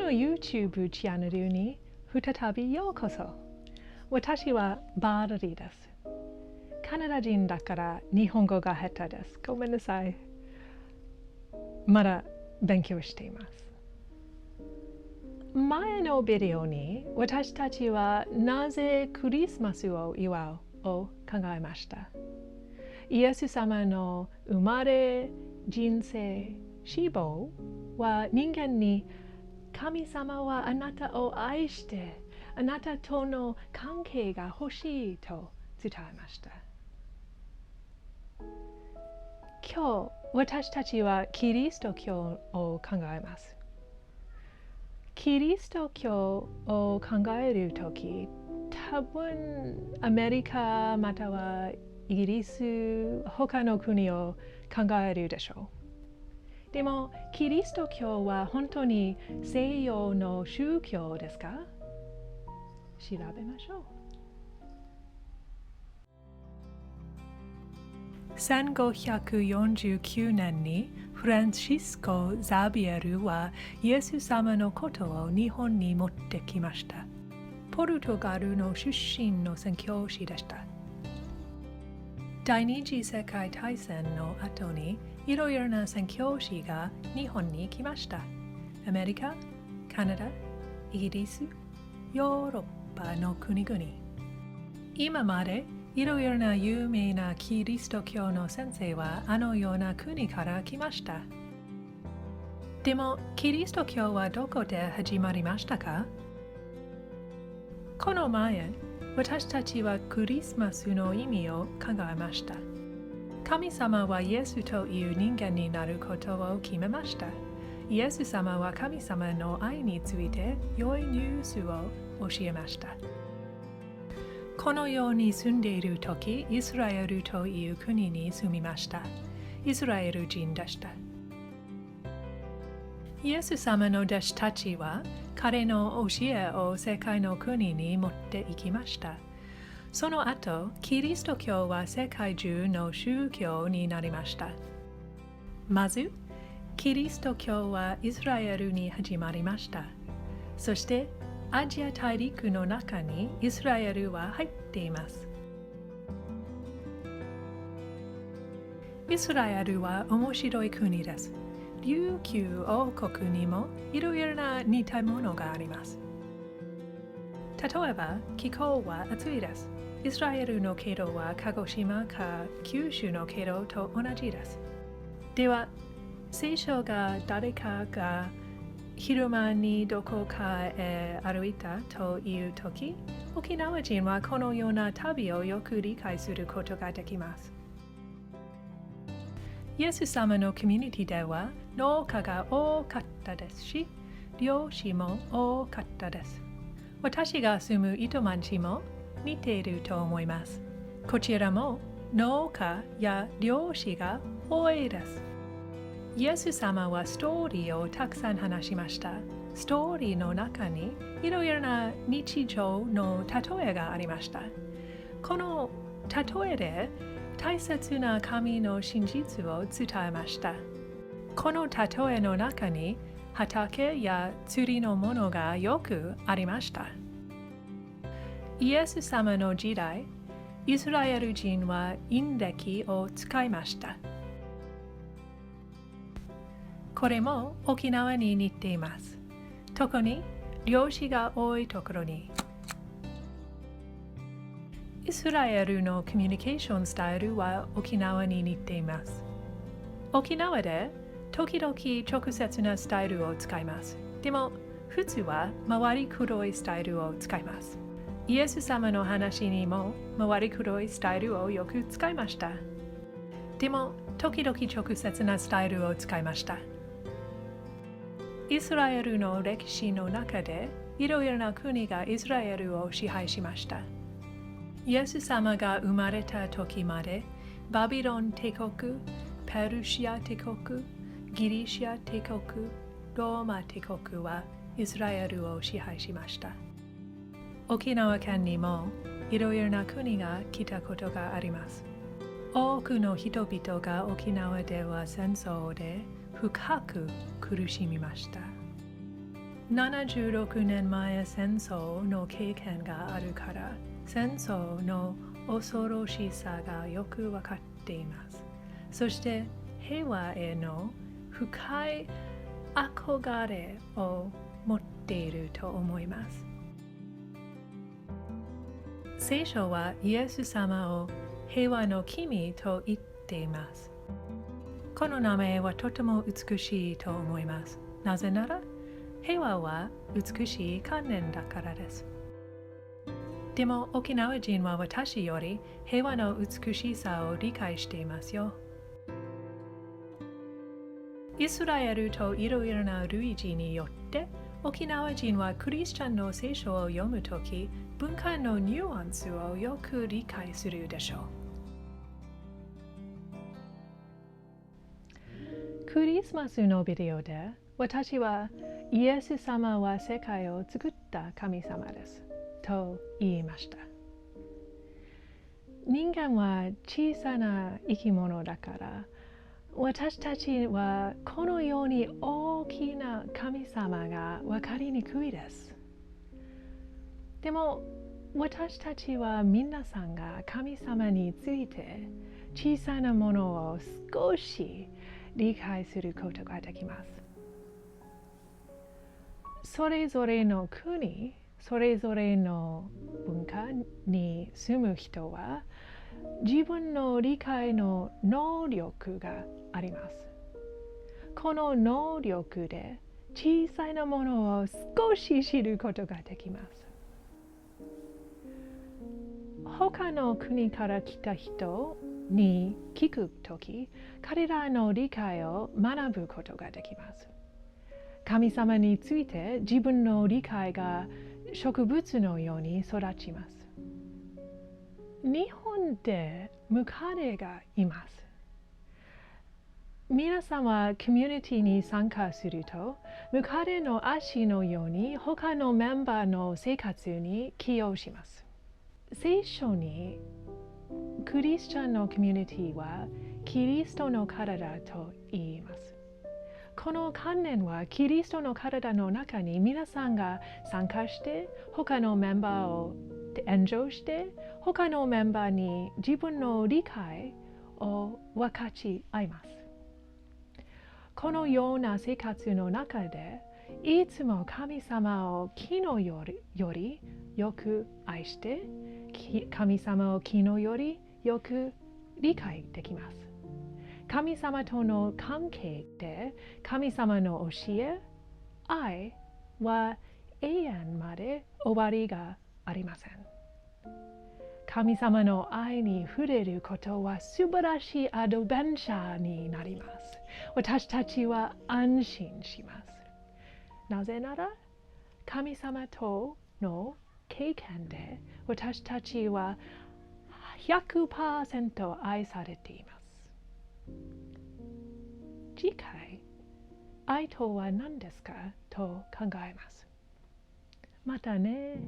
の YouTube チャンネルに再びようこそ。私はバーリーです。カナダ人だから日本語が下手です。ごめんなさい。まだ勉強しています。前のビデオに私たちはなぜクリスマスを祝うを考えました。イエス様の生まれ、人生、死亡は人間に神様はあなたを愛してあなたとの関係が欲しいと伝えました。今日私たちはキリスト教を考えます。キリスト教を考えるとき、多分アメリカまたはイギリス、他の国を考えるでしょう。でも、キリスト教は本当に西洋の宗教ですか？調べましょう。1549年にフランシスコ・ザビエルはイエス様のことを日本に持ってきました。ポルトガルの出身の宣教師でした。第二次世界大戦の後にいろいろな宣教師が日本に来ました。アメリカ、カナダ、イギリス、ヨーロッパの国々。今までいろいろな有名なキリスト教の先生はあのような国から来ました。でも、キリスト教はどこで始まりましたか？この前、私たちはクリスマスの意味を考えました。神様はイエスという人間になることを決めました。イエス様は神様の愛について良いニュースを教えました。この世に住んでいるとき、イスラエルという国に住みました。イスラエル人でした。イエス様の弟子たちは彼の教えを世界の国に持っていきました。その後、キリスト教は世界中の宗教になりました。まず、キリスト教はイスラエルに始まりました。そして、アジア大陸の中にイスラエルは入っています。イスラエルは面白い国です。琉球王国にもいろいろな似たものがあります。例えば、気候は暑いです。イスラエルの経路は鹿児島か九州の経路と同じです。では、聖書が誰かが昼間にどこかへ歩いたというとき、沖縄人はこのような旅をよく理解することができます。イエス様のコミュニティでは農家が多かったですし、漁師も多かったです。私が住む糸満市も似ていると思います。こちらも農家や漁師が多いです。イエス様はストーリーをたくさん話しました。ストーリーの中にいろいろな日常の例えがありました。この例えで大切な神の真実を伝えました。この例えの中に畑や釣りのものがよくありました。イエス様の時代、イスラエル人は印暦を使いました。これも沖縄に似ています。特に漁師が多いところに。イスラエルのコミュニケーションスタイルは沖縄に似ています。沖縄で時々直接なスタイルを使います。でも普通は回りくどいスタイルを使います。イエス様の話にも回りくどいスタイルをよく使いました。でも時々直接なスタイルを使いました。イスラエルの歴史の中でいろいろな国がイスラエルを支配しました。イエス様が生まれた時までバビロン帝国、ペルシア帝国、ギリシア帝国、ローマ帝国はイスラエルを支配しました。沖縄県にもいろいろな国が来たことがあります。多くの人々が沖縄では戦争で深く苦しみました。76年前戦争の経験があるから戦争の恐ろしさがよくわかっています。そして平和への深い憧れを持っていると思います。聖書はイエス様を平和の君と言っています。この名前はとても美しいと思います。なぜなら平和は美しい観念だからです。でも沖縄人は私より平和の美しさを理解していますよ。イスラエルといろいろな類似によって沖縄人はクリスチャンの聖書を読むとき文化のニュアンスをよく理解するでしょう。クリスマスのビデオで私はイエス様は世界を作った神様ですと言いました。人間は小さな生き物だから私たちはこのように大きな神様が分かりにくいです。でも私たちは皆さんが神様について小さなものを少し理解することができます。それぞれの国、それぞれの文化に住む人は自分の理解の能力があります。この能力で小さなものを少し知ることができます。他の国から来た人に聞くとき、彼らの理解を学ぶことができます。神様について自分の理解が植物のように育ちます。日本でムカデがいます。皆さんはコミュニティに参加すると、ムカデの足のように他のメンバーの生活に寄与します。聖書にクリスチャンのコミュニティはキリストの体と言います。この観念はキリストの体の中に皆さんが参加して他のメンバーを援助して他のメンバーに自分の理解を分かち合います。このような生活の中でいつも神様を昨日よりよく愛して神様を昨日よりよく理解できます。神様との関係で神様の教え、愛は永遠まで終わりがありません。神様の愛に触れることは素晴らしいアドベンチャーになります。私たちは安心します。なぜなら神様との経験で私たちは 100% 愛されています。次回、愛とは何ですかと考えます。またね。